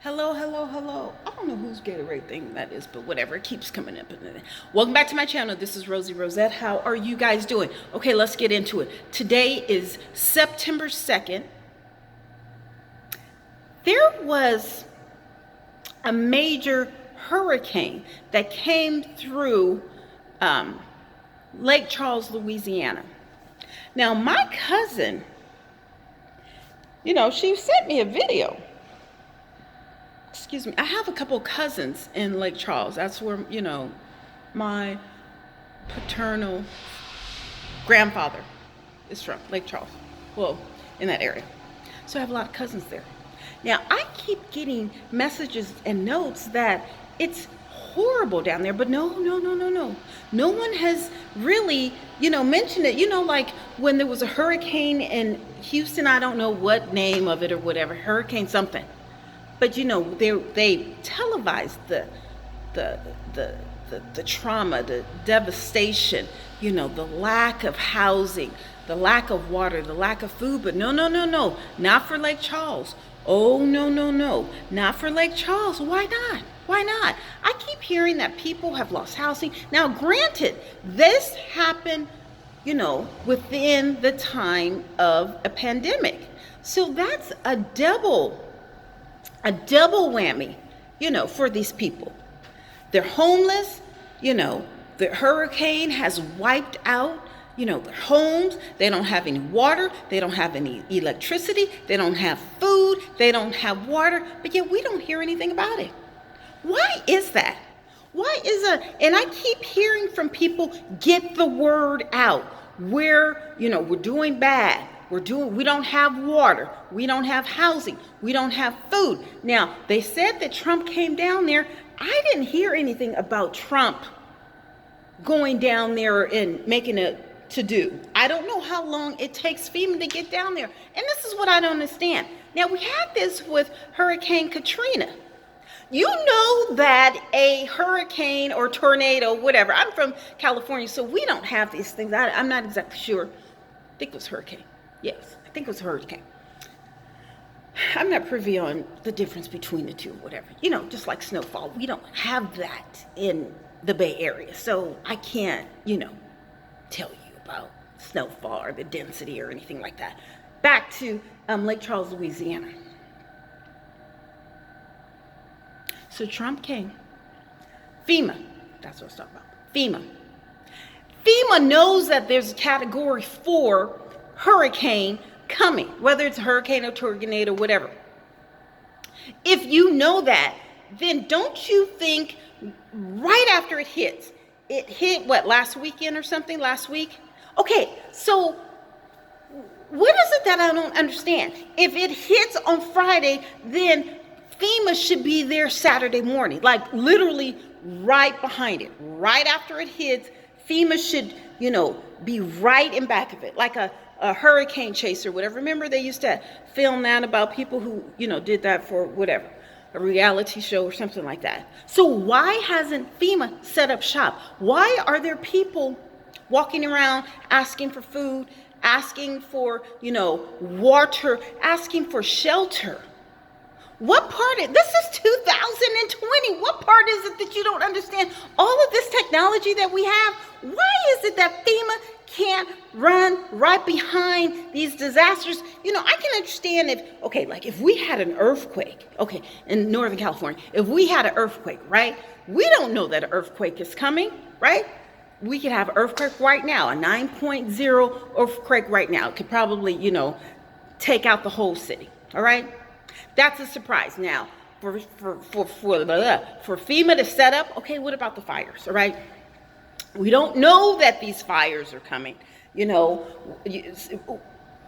Hello, hello, hello. I don't know whose Gatorade thing that is, but whatever. It keeps coming up. Welcome back to my channel. This is Rosie Rosette. How are you guys doing? Okay, let's get into it. Today is September 2nd. There was a major hurricane that came through Lake Charles, Louisiana. Now, my cousin, she sent me a video. Excuse me, I have a couple of cousins in Lake Charles. That's where, my paternal grandfather is from, Lake Charles. Well, in that area. So I have a lot of cousins there. Now, I keep getting messages and notes that it's horrible down there, but no. No one has really, mentioned it. Like when there was a hurricane in Houston, I don't know what name of it or whatever, hurricane something. But they televised the trauma, the devastation, the lack of housing, the lack of water, the lack of food. But no, not for Lake Charles. Oh, no, not for Lake Charles. Why not? Why not? I keep hearing that people have lost housing. Now, granted, this happened, within the time of a pandemic. So that's a double whammy, for these people. They're homeless, the hurricane has wiped out, their homes. They don't have any water. They don't have any electricity. They don't have food. They don't have water. But yet we don't hear anything about it. Why is that? And I keep hearing from people, get the word out. We're doing bad. We don't have water. We don't have housing. We don't have food. Now, they said that Trump came down there. I didn't hear anything about Trump going down there and making a to-do. I don't know how long it takes FEMA to get down there. And this is what I don't understand. Now, we had this with Hurricane Katrina. You know that a hurricane or tornado, whatever. I'm from California, so we don't have these things. I'm not exactly sure. I think it was hurricane. Yes, I think it was a hurricane. I'm not privy on the difference between the two, whatever. Just like snowfall. We don't have that in the Bay Area. So I can't, tell you about snowfall or the density or anything like that. Back to Lake Charles, Louisiana. So Trump came. FEMA, that's what I was talking about. FEMA knows that there's a category 4 hurricane coming, whether it's a hurricane or tornado, whatever. If you know that, then don't you think right after it hit what, last weekend or something, last week? Okay, so what is it that I don't understand? If it hits on Friday, then FEMA should be there Saturday morning, like literally right behind it. Right after it hits, FEMA should, be right in back of it, like a hurricane chaser, whatever. Remember they used to film that about people who, did that for whatever, a reality show or something like that. So why hasn't FEMA set up shop? Why are there people walking around asking for food, asking for, water, asking for shelter? What part this is 2020. What part is it that you don't understand? All of this technology that we have, why is it that FEMA can't run right behind these disasters? I can understand if we had an earthquake, in Northern California, if we had an earthquake, right? We don't know that an earthquake is coming, right? We could have an earthquake right now, a 9.0 earthquake right now. It could probably, take out the whole city, all right? That's a surprise. Now, for FEMA to set up, what about the fires, all right? We don't know that these fires are coming.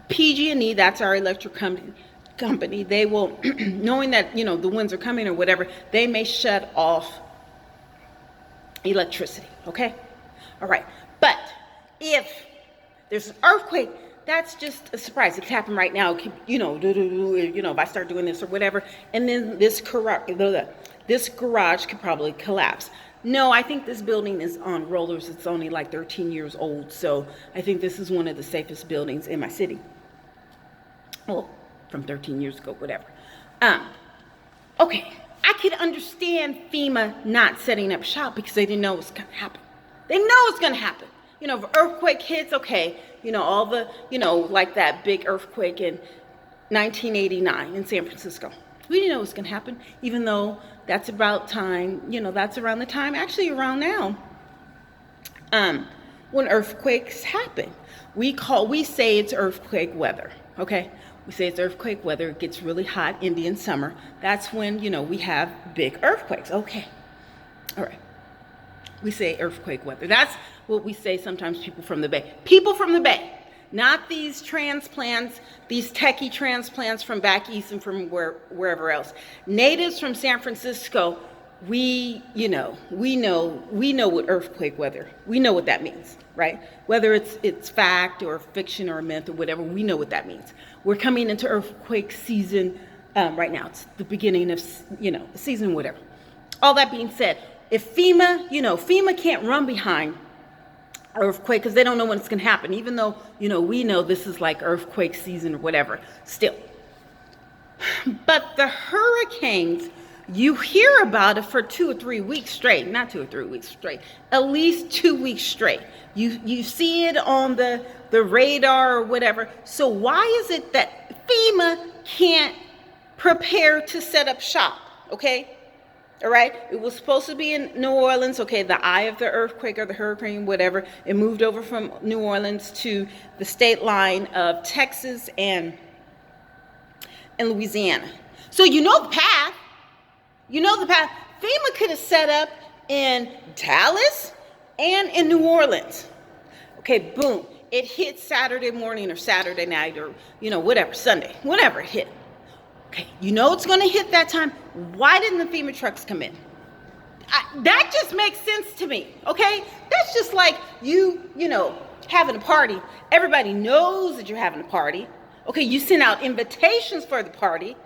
PG&E, that's our electric company, they will, knowing that, the winds are coming or whatever, they may shut off electricity, okay? All right, but if there's an earthquake, that's just a surprise. It could happen right now. It could, if I start doing this or whatever, and then this garage could probably collapse. No, I think this building is on rollers. It's only like 13 years old, so I think this is one of the safest buildings in my city. Well, from 13 years ago, whatever. Okay, could understand FEMA not setting up shop because they didn't know it was going to happen. They know it's going to happen. You know, if an earthquake hits, okay, you know, all the, you know, like that big earthquake in 1989 in San Francisco. We didn't know it was going to happen, even though that's about time, you know, that's around the time, actually around now, when earthquakes happen. We say it's earthquake weather, okay? We say it's earthquake weather. It gets really hot, Indian summer. That's when, you know, we have big earthquakes. Okay, all right. We say earthquake weather. That's what we say sometimes, people from the Bay. People from the Bay, not these transplants, these techie transplants from back east and from wherever else. Natives from San Francisco, we know what earthquake weather, we know what that means, right? Whether it's fact or fiction or a myth or whatever, we know what that means. We're coming into earthquake season right now. It's the beginning of, you know, the season, whatever. All that being said, if FEMA can't run behind earthquake because they don't know when it's going to happen, even though, you know, we know this is like earthquake season or whatever, still. But the hurricanes, you hear about it for 2 or 3 weeks straight, not 2 or 3 weeks straight, at least 2 weeks straight. You see it on the radar or whatever. So why is it that FEMA can't prepare to set up shop, okay? All right, it was supposed to be in New Orleans, okay, the eye of the earthquake or the hurricane, whatever. It moved over from New Orleans to the state line of Texas and Louisiana. So you know the path. You know the path. FEMA could have set up in Dallas and in New Orleans. Okay, boom. It hit Saturday morning or Saturday night or, you know, whatever, Sunday, whatever it hit. Okay, you know it's going to hit that time. Why didn't the FEMA trucks come in? That just makes sense to me, okay? That's just like you know, having a party. Everybody knows that you're having a party. Okay, you send out invitations for the party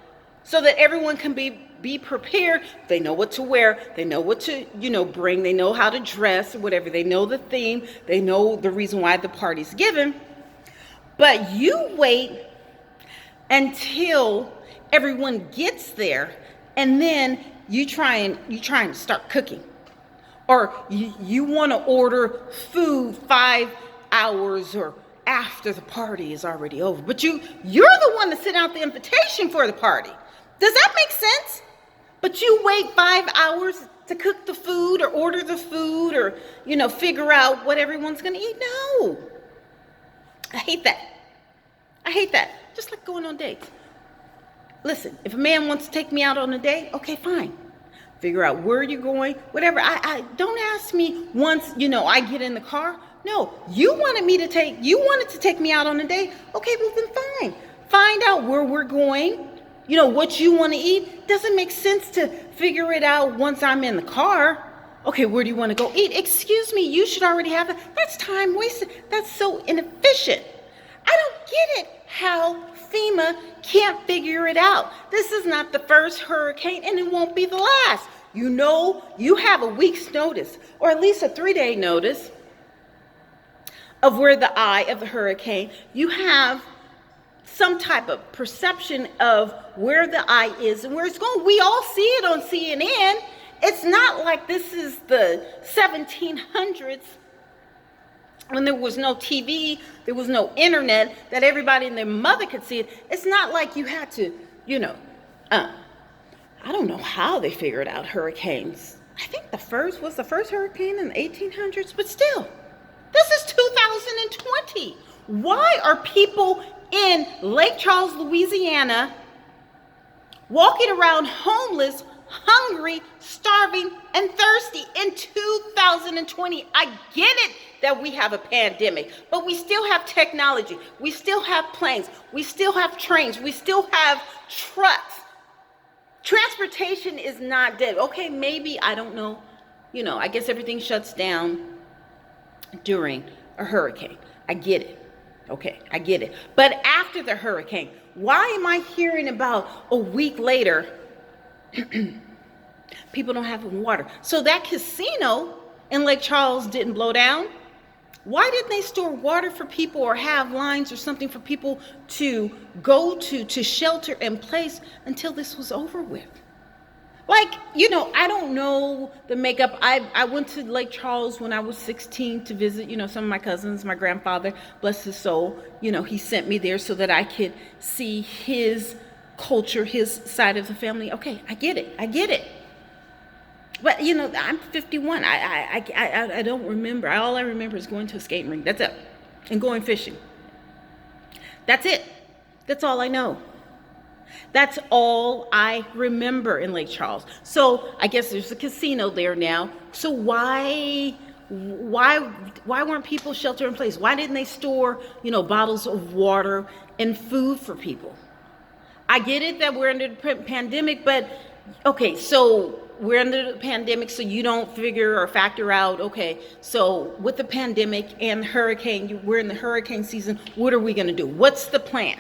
so that everyone can be prepared. They know what to wear. They know what to, you know, bring. They know how to dress or whatever. They know the theme. They know the reason why the party's given. But you wait until everyone gets there, and then you try and start cooking, or you want to order food 5 hours or after the party is already over. But you're the one that sent out the invitation for the party. Does that make sense? But you wait 5 hours to cook the food or order the food or, you know, figure out what everyone's going to eat. No, I hate that. I hate that. Just like going on dates. Listen, if a man wants to take me out on a date, okay, fine. Figure out where you're going, whatever. I don't ask me once, you know, I get in the car. No, you wanted to take me out on a date. Okay, well then fine. Find out where we're going, you know, what you want to eat. Doesn't make sense to figure it out once I'm in the car. Okay, where do you want to go eat? Excuse me, you should already have it. That's time wasted. That's so inefficient. I don't get it how FEMA can't figure it out. This is not the first hurricane, and it won't be the last. You know, you have a week's notice, or at least a 3-day notice of where the eye of the hurricane. You have some type of perception of where the eye is and where it's going. We all see it on CNN. It's not like this is the 1700s when there was no TV, there was no internet, that everybody and their mother could see it. It's not like you had to, you know, I don't know how they figured out hurricanes. I think the first hurricane in the 1800s, but still, this is 2020. Why are people in Lake Charles, Louisiana, walking around homeless, hungry, starving, and thirsty in 2020? I get it that we have a pandemic, but we still have technology. We still have planes. We still have trains. We still have trucks. Transportation is not dead. Okay, maybe, I don't know. You know, I guess everything shuts down during a hurricane. I get it. Okay, I get it. But after the hurricane, why am I hearing about a week later people don't have water? So that casino in Lake Charles didn't blow down. Why didn't they store water for people or have lines or something for people to go to shelter in place until this was over with? Like, I don't know the makeup. I went to Lake Charles when I was 16 to visit, some of my cousins. My grandfather, bless his soul, he sent me there so that I could see his culture, his side of the family. Okay, I get it. But, I'm 51. I don't remember. All I remember is going to a skating rink. That's it. And going fishing. That's it. That's all I know. That's all I remember in Lake Charles. So I guess there's a casino there now. So why weren't people shelter in place? Why didn't they store, bottles of water and food for people? I get it that we're under the pandemic, but okay, so we're under the pandemic, so you don't figure or factor out, okay, so with the pandemic and hurricane, we're in the hurricane season, what are we going to do? What's the plan?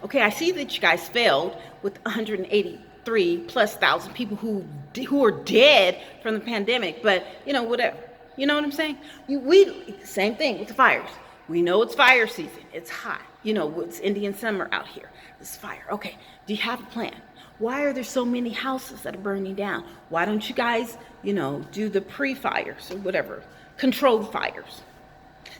Okay, I see that you guys failed with 183 plus thousand people who are dead from the pandemic, but whatever. You know what I'm saying? Same thing with the fires. We know it's fire season. It's hot. It's Indian summer out here. It's fire. Okay, do you have a plan? Why are there so many houses that are burning down? Why don't you guys, do the pre-fires or whatever, controlled fires?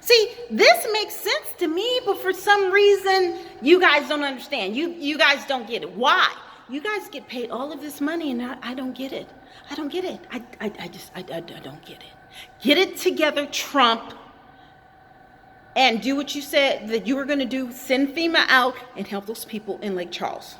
See, this makes sense to me, but for some reason, you guys don't understand. You guys don't get it. Why? You guys get paid all of this money, and I don't get it. I don't get it. I don't get it. Get it together, Trump, and do what you said that you were going to do. Send FEMA out and help those people in Lake Charles.